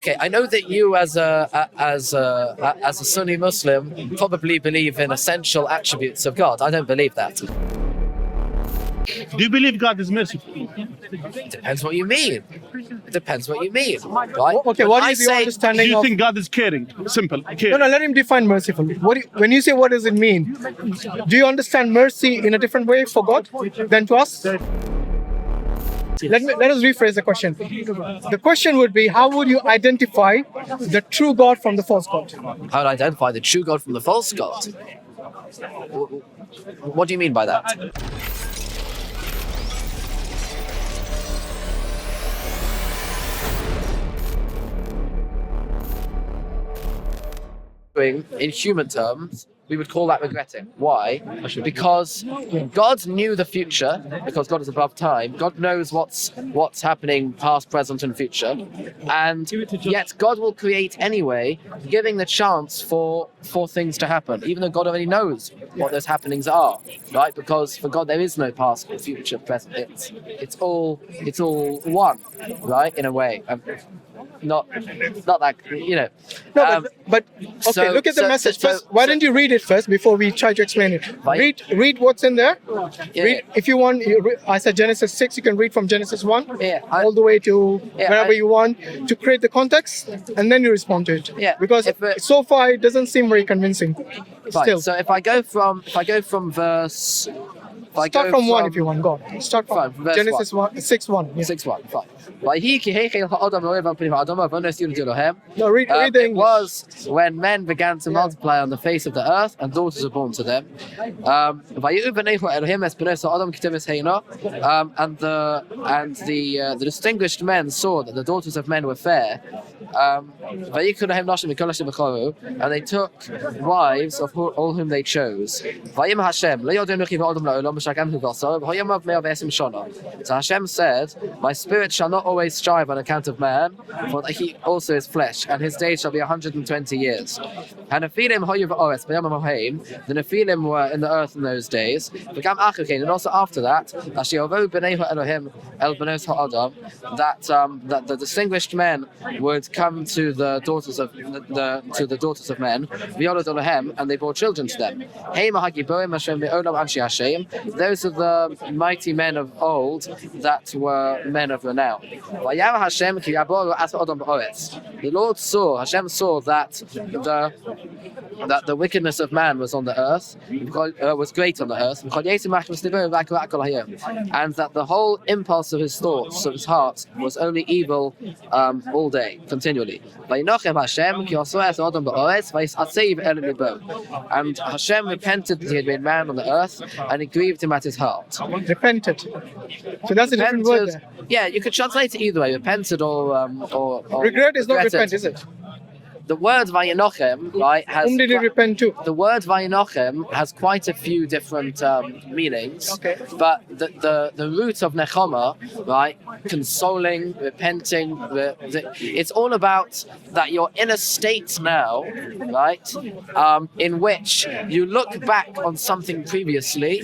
Okay, I know that you, as a Sunni Muslim, probably believe in essential attributes of God. I don't believe that. Do you believe God is merciful? Depends what you mean. It depends what you mean, right? Okay, When what I is your say- Do understanding you of... think God is caring? Simple. No, Caring. no, let him define merciful. When you say what does it mean, do you understand mercy in a different way for God than to us? Let us rephrase the question. The question would be, how would you identify the true God from the false God? How to identify the true God from the false God? What do you mean by that? In human terms, we would call that regretting. Why? Because God knew the future, because God is above time. God knows what's happening past, present, and future. And yet God will create anyway, giving the chance for things to happen, even though God already knows what those happenings are, right? Because for God there is no past, future, present. It's all one, right? In a way. Not that, you know. No, but okay, look at the message first. Why don't you read it first before we try to explain it? Right. Read what's in there. Yeah. Read, if you want. I said Genesis 6. You can read from Genesis 1 Yeah, all the way to wherever I- you want to create the context, and then you respond to it. Yeah, Because so far it doesn't seem very convincing. Right. Still, So if I go from verse, start from 1 if you want. Go on. Start Fine, from verse Genesis 1:6-1. Yeah. 6:1. Fine. No, read the It English. was when men began to multiply on the face of the earth, and daughters were born to them. And the distinguished men saw that the daughters of men were fair. And they took wives of all whom they chose. So Hashem said, "My spirit shall not always strive on account of man, for that he also is flesh, and his days shall be 120 years." And the Nephilim were in the earth in those days. And also after that, that the distinguished men would come to the daughters of men, and they bore children to them. Those are the mighty men of old that were men of renown. The Lord saw, Hashem saw that the wickedness of man was on the earth, was great on the earth, and that the whole impulse of his thoughts, of his heart, was only evil all day, continually. And Hashem repented that he had made man on the earth, and it grieved him at his heart. Repented. So that's a different word there. Yeah, you could translate it either way, repented or Regret is not regretted. repent, is it? The word Vayinochem, right, has Whom did he repent to? the word Vayinochem has quite a few different meanings. Okay. But the root of Nechama, right, consoling, repenting, it's all about that you're in a state now, right, in which you look back on something previously,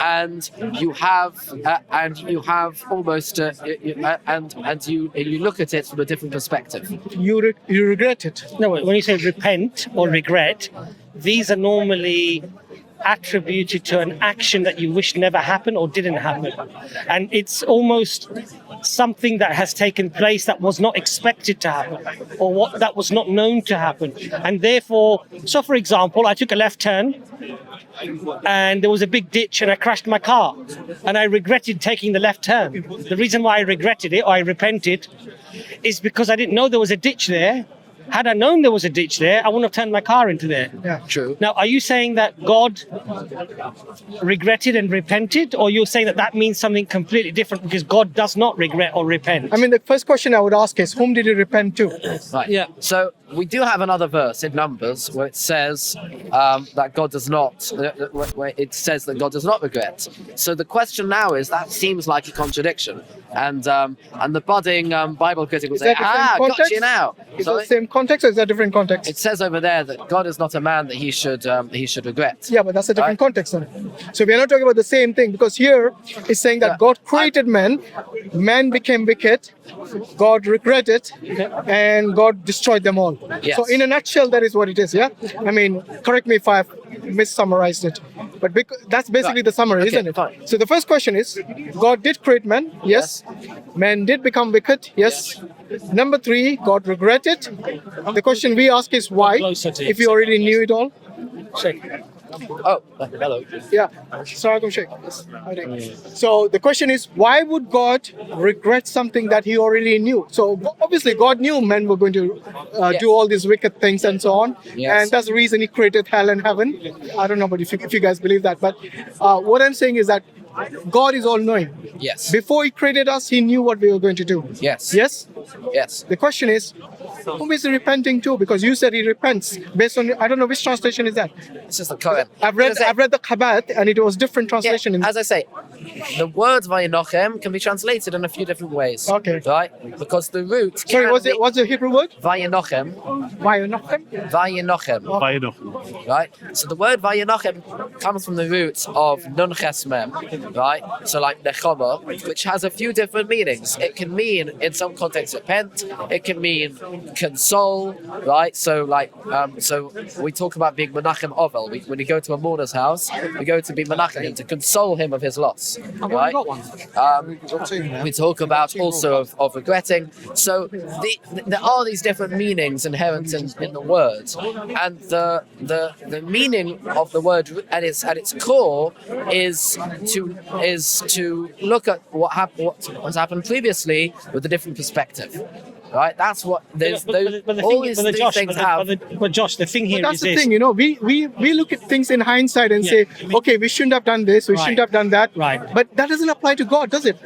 and you have almost and you look at it from a different perspective. You regret it. No, when you say repent or regret, these are normally attributed to an action that you wish never happened or didn't happen. And it's almost something that has taken place that was not expected to happen, or that was not known to happen. And therefore, so for example, I took a left turn and there was a big ditch and I crashed my car and I regretted taking the left turn. The reason why I regretted it, or I repented, is because I didn't know there was a ditch there. Had I known there was a ditch there, I wouldn't have turned my car into there. Yeah. True. Now, are you saying that God regretted and repented, or you're saying that that means something completely different because God does not regret or repent? I mean, the first question I would ask is, whom did he repent to? Right. Yeah. So we do have another verse in Numbers where it says that God does not. Where it says that God does not regret. So the question now is, that seems like a contradiction. and the budding Bible critic will Is say, that different got context? you now. Is Sorry? that the same context or is that different context? It says over there that God is not a man that he should regret. Yeah, but that's a different Right. context then. So we're not talking about the same thing, because here it's saying that Yeah. God created man, man became wicked, God regretted, and God destroyed them all. Yes. So in a nutshell, that is what it is, yeah? I mean, correct me if I've mis-summarized it, but that's basically Right. the summary, Okay, isn't it? fine. So the first question is, God did create man, yes. Man did become wicked, yes. Number 3, God regretted. The question we ask is why, Closer to if you already knew it all. Oh, hello. Yeah, Assalamualaikum Sheikh. Yes, hi there. So the question is, why would God regret something that He already knew? So obviously, God knew men were going to do all these wicked things and so on, Yes. and that's the reason He created hell and heaven. I don't know about if you guys believe that, but what I'm saying is that God is all-knowing. Yes. Before He created us, He knew what we were going to do. Yes. Yes. Yes. The question is, whom is He repenting to? Because you said He repents based on, I don't know which translation is that. It's just the Kohen. I've read the Kabat, and it was different Yeah, translation. as I say, the word Vayinochem can be translated in a few different ways. Okay. Right? Because the root. Sorry, can what's be the Hebrew word? Vayinochem. Vayinochem? Vayinochem. Vayinochem. Right? So the word Vayinochem comes from the root of Nun Ches Mem, right? So like Nechama, which has a few different meanings. It can mean, in some contexts, repent. It can mean console, right? So like, so we talk about being Menachem Ovel. When you go to a mourner's house, we go to be Menachem him, to console him of his loss, right? We talk about also of regretting. So there are these different meanings inherent in the word, and the meaning of the word at its core is to look at what has happened previously with a different perspective. Right, that's what there's. All these things have. But Josh, the thing here But is that's the this. thing, you know, we look at things in hindsight and say, okay, we shouldn't have done this, we Right. shouldn't have done that. Right. But that doesn't apply to God, does it?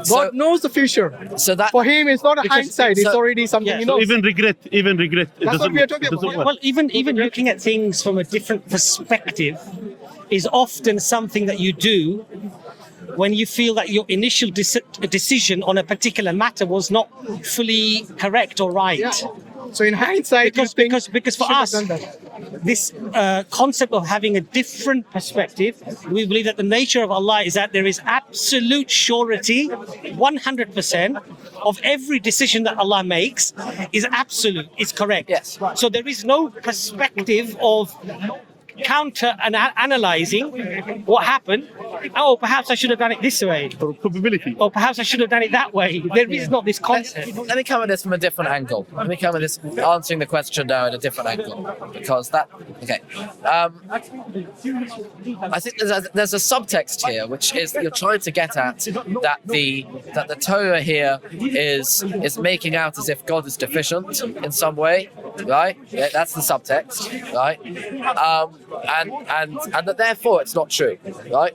God knows the future. So that For Him, it's not a Because- hindsight, it's so- already something yeah, He so knows. Even regret. It That's what doesn't- we are talking it doesn't about. work. Well, even looking at things from a different perspective is often something that you do when you feel that your initial decision on a particular matter was not fully correct or right. Yeah. So in hindsight, you think Because for should have us, done that. this concept of having a different perspective, we believe that the nature of Allah is that there is absolute surety, 100% of every decision that Allah makes is absolute, is correct. Yes. So there is no perspective of counter and analyzing what happened. Oh, perhaps I should have done it this way. For probability. Or perhaps I should have done it that way. There is not this concept. Let me come at this from a different angle. Let me come at this answering the question now at a different angle, because that okay. I think there's a subtext here, which is that you're trying to get at that the Torah here is making out as if God is deficient in some way, right? Yeah, that's the subtext, right? And that therefore it's not true, right?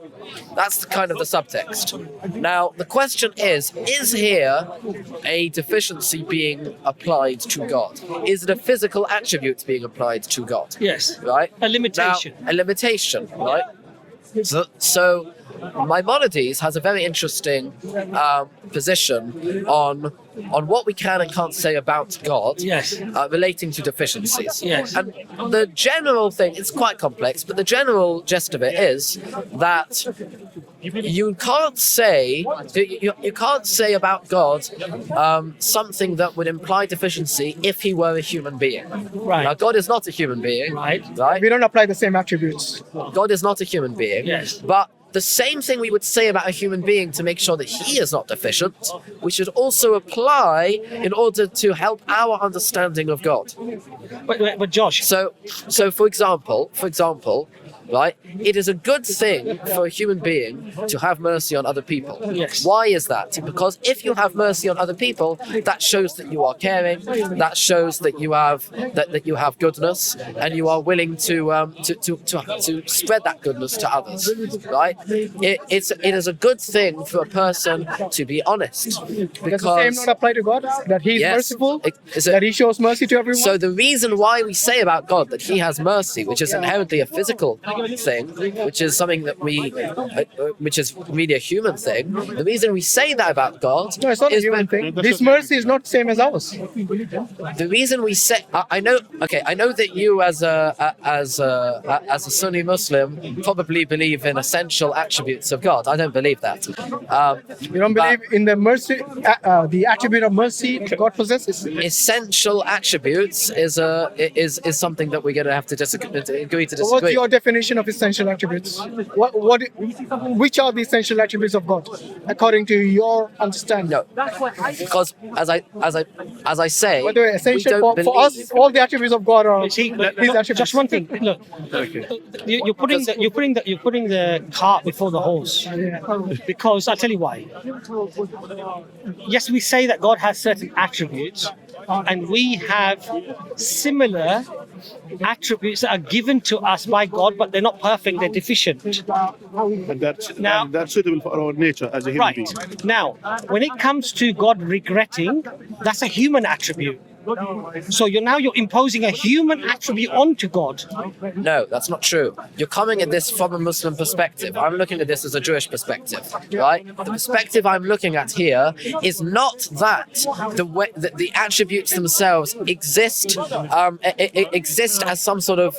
That's kind of the subtext. Now the question is here a deficiency being applied to God? Is it a physical attribute being applied to God? Yes. Right? A limitation. Now, a limitation, right? So Maimonides has a very interesting position on what we can and can't say about God, Yes. relating to deficiencies. Yes. And the general thing, it's quite complex, but the general gist of it is that you can't say about God something that would imply deficiency if he were a human being. Right. Now, God is not a human being. Right. Right. We don't apply the same attributes. God is not a human being. Yes. But the same thing we would say about a human being to make sure that he is not deficient, we should also apply in order to help our understanding of God. But Josh, So for example, right, it is a good thing for a human being to have mercy on other people. Yes. Why is that? Because if you have mercy on other people, that shows that you are caring, that shows that you have that you have goodness, and you are willing to spread that goodness to others. Right? It is a good thing for a person to be honest, Does the same because not apply to God? That He is Yes. merciful? Is it- That He shows mercy to everyone? so the reason why we say about God that he has mercy, which is inherently a physical thing, which is something that which is really a human thing. The reason we say that about God No, it's not a is human thing. This mercy is not the same as ours. the reason we say I know that you as a Sunni Muslim probably believe in essential attributes of God. I don't believe that. You don't believe in the mercy, the attribute of mercy God possesses. Essential attributes is something that we're going to have to agree to So what's disagree. your definition of essential attributes? Which are the essential attributes of God, according to your understanding? No, because as I say, By the way, we essential don't for us, believe- all the attributes of God are See, His look, attributes. just one thing. Look, you're putting the cart before the horse. Because I'll tell you why. Yes, we say that God has certain attributes, and we have similar attributes that are given to us by God, but they're not perfect, they're deficient. And Now- that's suitable for our nature as a human Right. being. Now, when it comes to God regretting, that's a human attribute. So you're imposing a human attribute onto God. No, that's not true. You're coming at this from a Muslim perspective. I'm looking at this as a Jewish perspective, right? The perspective I'm looking at here is not that the attributes themselves exist exist as some sort of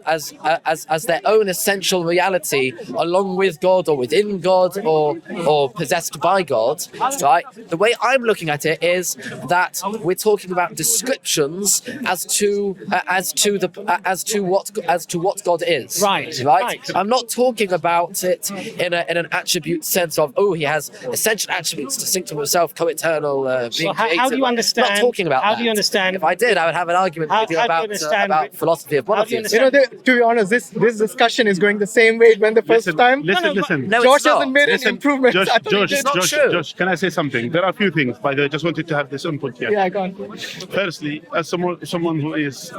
as their own essential reality, along with God or within God or possessed by God, right? The way I'm looking at it is that we're talking about descriptions as to what God is. Right. I'm not talking about it in an attribute sense of he has essential attributes distinct from himself, co-eternal, being So how creative. do you understand? I'm not talking about How that. do you understand? If I did, I would have an argument with you how do you understand- about philosophy of how do you monotheism. To be honest, this discussion is going the same way it went the first time. Listen. No, Josh it's not. hasn't made any Listen, improvements. Josh, I thought he Josh, did. not Josh, true. Josh, can I say something? There are a few things, by the way. I just wanted to have this input here. Yeah, I can't. Firstly, as someone who is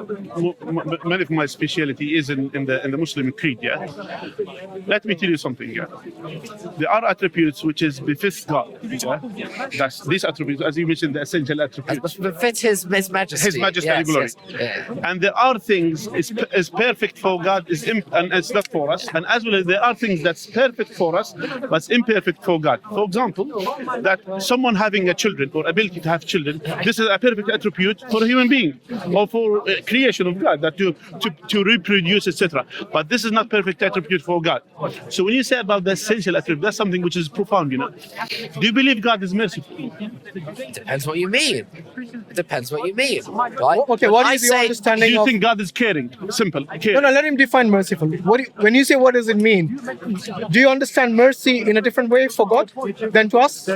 many of my speciality is in the Muslim creed, yeah. Let me tell you something, yeah. There are attributes which is befits God, yeah. That's these attributes, as you mentioned, the essential attributes. Befit His Majesty. His Majesty and glory. Yes. And there are things is perfect for God, and it's not for us. And as well as there are things that's perfect for us, but it's imperfect for God. For example, that someone having a children or ability to have children, this is a perfect attribute for a human being or for creation of God, that to reproduce, etc. But this is not perfect attribute for God. So when you say about the essential attribute, that's something which is profound, you know. Do you believe God is merciful? It depends what you mean. It depends what you mean. Right? Okay, When what I is your say- Do understanding you of? think God is caring? Simple. No, Caring. let him define merciful. When you say what does it mean? Do you understand mercy in a different way for God than to us?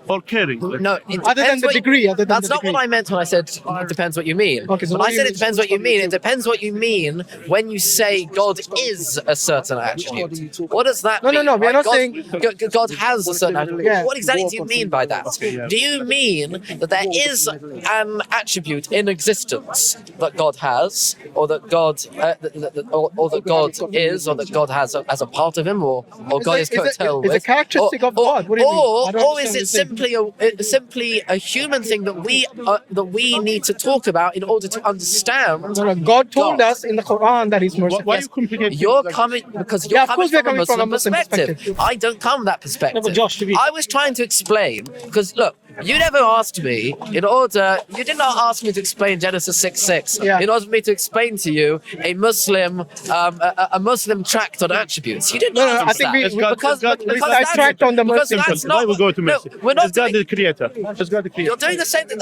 Or caring. No, it Other than depends the what- degree, other than that's the not degree. what I meant when I said it depends what you mean. Okay, so when what I do said you it depends what you mean, it depends what you mean when you say God is a certain attribute. What does that No, mean? no, we are Like, not God, saying- God has a certain attribute. Yeah. What exactly do you mean by that? Do you mean that there is an attribute in existence that God has, or that God, or that God is, or that God has as a part of Him, or God is co-eternal It's a with? characteristic of God. What do you mean? I don't Or is understand it what you're saying. simply a human thing that we need to talk about in order to understand? No, God told God. us in the Quran that He's merciful. Why you complicate things You're like coming because Yeah, you're of course coming we're from a coming Muslim perspective. I don't come that perspective. No, but Josh, to be- I was trying to explain because look, you never asked me you did not ask me to explain Genesis 6:6 Yeah. in order for me to explain to you a Muslim tract on attributes. You didn't No, ask I think that. we because we that's- sidetracked on the because mercy. that's Why not we go to no, mercy? we're not Is God doing- the creator? Is God the creator? You're doing the same thing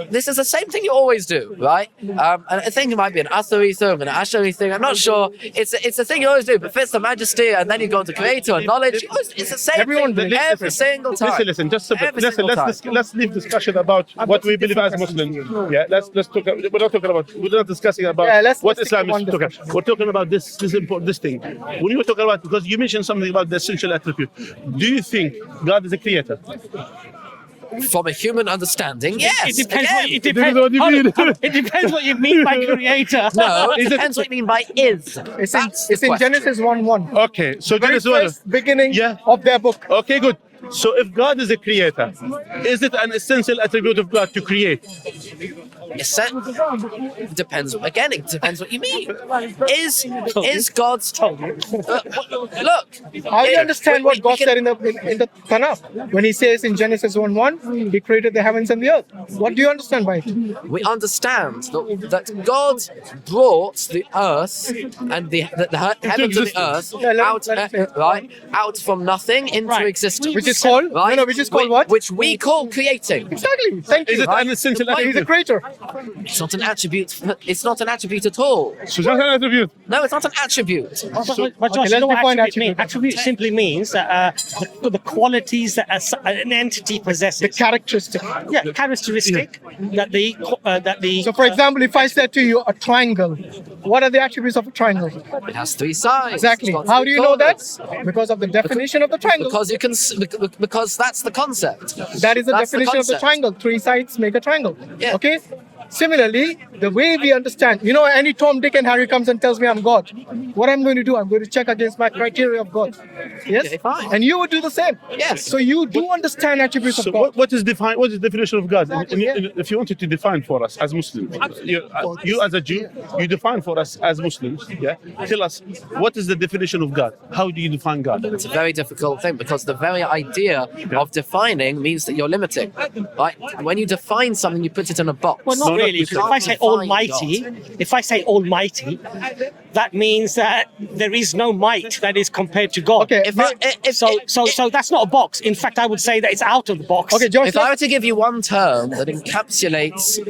this is the same thing you always do, right? And I think it might be an Athari thing, an Ashari thing. I'm not sure. It's a thing you always do. But first the majesty, and then you go into creator and knowledge. It's the same Everyone thing believes every single time. Listen. Just simple. Every Listen. single Let's leave discussion about what we believe as Muslims. Yeah. Let's talk. We're not talking about. We're not discussing about Yeah, let's what stick Islam to one is talking. discussion. We're talking about this thing. When you were talking about, because you mentioned something about the essential attribute. Do you think God is a creator? From a human understanding, yes. It depends. again. It depends. what you mean. It depends what you mean by creator. No, it depends what you mean by is. It's That's the in question. Genesis 1:1. Okay. So Very Genesis 1. first beginning Yeah. of their book. Okay, good. So if God is a creator, is it an essential attribute of God to create? It depends. Again, it depends what you mean. Is God's look? How do you understand what God said in the Tanakh when He says in Genesis 1:1, He created the heavens and the earth? What do you understand by it? We understand that God brought the earth and the heavens and the earth out from nothing into existence. Which is called which is called what? Which we call creating. Exactly. Thank you. Is it an essential He's attribute? a creator. It's not an attribute. It's not an attribute at all. So it's not an attribute. No, it's not an attribute. But Josh, let's you know what define attribute means? attribute. Attribute simply means that the qualities that an entity possesses. The characteristic. Yeah, characteristic that the. So, for example, if I said to you a triangle, what are the attributes of a triangle? It has three sides. Exactly. It's got How three do you know that? corners. Because of the definition of the triangle. Because that's the concept. That is the That's definition of the concept. triangle. Three sides make a triangle. Yeah. Okay? Similarly, the way we understand, any Tom, Dick, and Harry comes and tells me I'm God. What I'm going to do, I'm going to check against my criteria of God. Yes? Okay, fine. And you would do the same. Yes. So you do understand attributes So of God. what is the definition of God? If you wanted to define for us as Muslims, you as a Jew, you define for us as Muslims. Yeah. Tell us, what is the definition of God? How do you define God? It's a very difficult thing because the very idea of defining means that you're limiting. Right? When you define something, you put it in a box. Well, not really. Because if I say Almighty, that means that there is no might that is compared to God. Okay. So that's not a box. In fact, I would say that it's out of the box. Okay, Josh, if I were to give you one term that encapsulates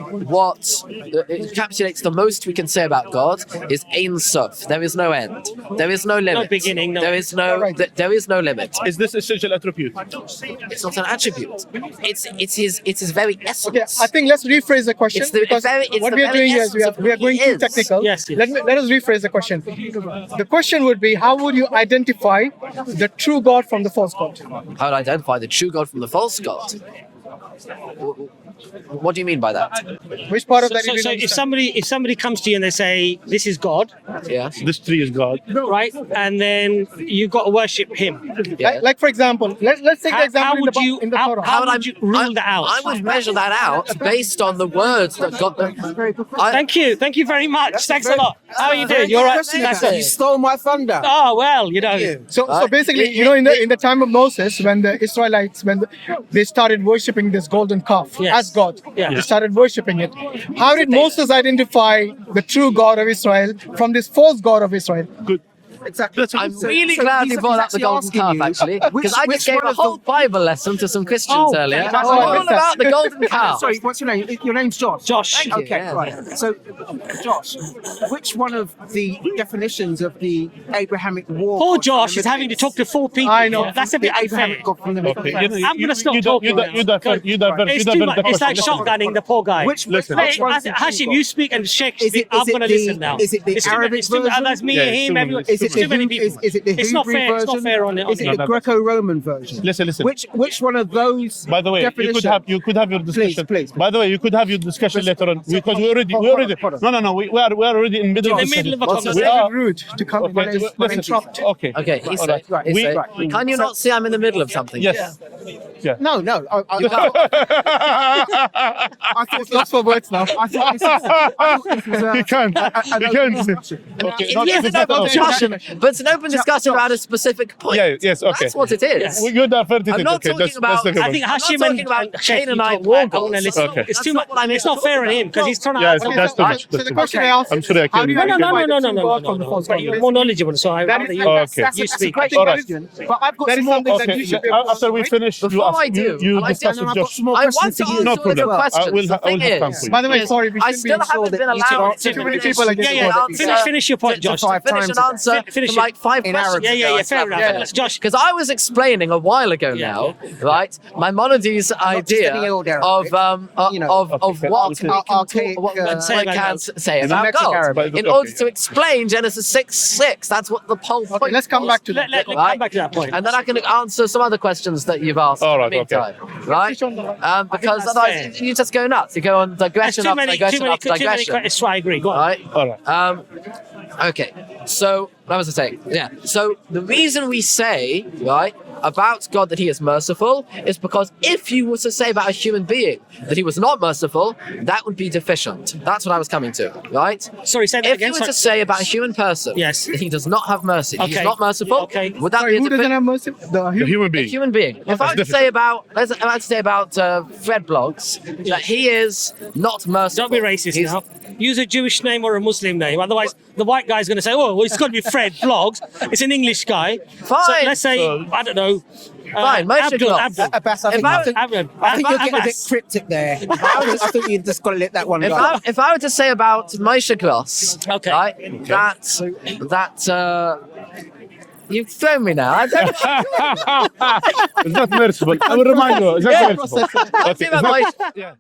the most we can say about God is Ein Sof. There is no end. There is no limit. No beginning, no There is there is no limit. Is this essential attribute? It's not an attribute. It's his very essence. okay, I think let's rephrase the question because what we are doing here is we are going too technical. Yes. Let us rephrase the question. The question would be, how would you identify the true God from the false God? How would I identify the true God from the false God? What do you mean by that? Which part of that So you didn't if understand? somebody comes to you and they say this is God, Yeah. This tree is God. right, and then you got to worship Him. Yeah. Like for example, let's take the example in the Torah. How would you rule that out? I would measure that out based on the words that God. Thank you very much. Thanks a lot. How are you doing? You're right. That's You stole my thunder. Oh well, So basically, in the time of Moses, when the Israelites, they started worshiping this golden calf Yes. as God, Yeah. they started worshiping it. How did Moses identify the true God of Israel from this false God of Israel? Good. Exactly. I'm really glad you brought up the golden calf, actually, because I just gave a whole Bible lesson to some Christians Oh, earlier. fantastic. All about the golden calf. Sorry, what's your name? Your name's Josh. Josh. Thank you. Okay, Yeah, right. yeah. So, Josh, which one of the definitions of the Abrahamic war? Poor God Josh from is the having to talk to four people. I know. That's a bit the unfair. Abrahamic God from the Middle Okay. East? I'm gonna stop talking now. You divert It's the too much. It's like question. shotgunning the poor guy. Listen. Hey, which one's the true Hashim, God? you speak and Sheikh Is speak. it- is I'm it going to the- listen now. is it the It's too Arabic many- it's too many- version? That's me, Yeah, it's him, too many. everyone. Is it It's too many people. Is it the It's not Hebrew fair. It's not version? fair on it. Is it the Greco-Roman version? Listen. Which one of those? By the way, definitions? you could have your discussion. Please. By the way, you could have your discussion later on because we already. Hold on. No. We are already in middle In of the middle of a discussion. conversation. We are. Rude to come Okay, listen. interrupt. Okay. Okay, he All said. right. He We- said, can you not see I'm in the middle of something? Yes. Yeah. No. You can't. I thought Lost for words now. I thought this was He can't. He can't. Okay. It no, is this an is open not- discussion, but it's an open discussion about a specific point. Yeah. Yes. Okay. That's what it is. You diverted I'm it. not Okay. talking That's about- the I good think one. Hashim talking and about Sheikh, Canaanite you war talk back. I wanna gods. listen. Okay. It's That's too not much. what I meant It's not to fair talk on him because he's trying to. Yeah, answer that's too much. So the question I asked I'm is, sorry, I how can't. do you No. identify the true God from the false God? You're more knowledgeable, so I That rather is- you. that's- Okay. That's You a speak. great All right. question. But I've got That is some more something that Okay. you should be able to After we answer, finish, you Before ask. I do, You I'd like to- discuss and with I've got Josh. some more I want questions to to answer you. No all the problem. I questions. will The have thing time is, for you. By the way, sorry, we I shouldn't be still haven't been insulted. allowed Too many people against finish the an word. answer. Finish your point, Josh. five Finish times an a day. answer Finish to it. like 5 In questions. Arabic. Yeah. Fair enough. Yeah. Josh. Because I was explaining a while ago now, right, Maimonides' idea any old of Arabic, you know. what we can Archaic, what one say about can God. say about Mexican God. Arabic. In Okay. order to explain Genesis 6:6, that's what the whole Okay, point let's come was. back to that. Let's Right? come back to that point. And then I can answer some other questions that you've asked All in right, the meantime, right? Because that's otherwise you just go nuts. You go on There's digression too after many digression after digression, questions. So I agree. Go on. right? All right. Okay, so what was I saying? Yeah. So the reason we say, right, about God that he is merciful is because if you were to say about a human being that he was not merciful, that would be deficient. That's what I was coming to, right? Sorry, say that If again. you were to say about a human person Yes. that he does not have mercy, he's Okay. not merciful, Okay. would that Sorry, be who a doesn't have mercy? The human a being. human being? If I were to say about, let's say about Fred Blogs, that he is not merciful. Don't be racist He's- now. Use a Jewish name or a Muslim name. Otherwise, the white guy's going to say, "Oh, well, it's got to be Fred Vlogs. It's an English guy." So Fine. let's say, I don't know. Fine, Moshe Abdul. Vlogs. Abdul. Abbas, I If think, I- I think, Abdul. I think you're getting a bit Abbas. cryptic there. I think you just got to let that one go. If I were to say about Moshe Gloss, Okay. right, that you've thrown me now. I don't It's not merciful. I will remind you. It's not Yeah. merciful. Let's see about Moshe. Yeah.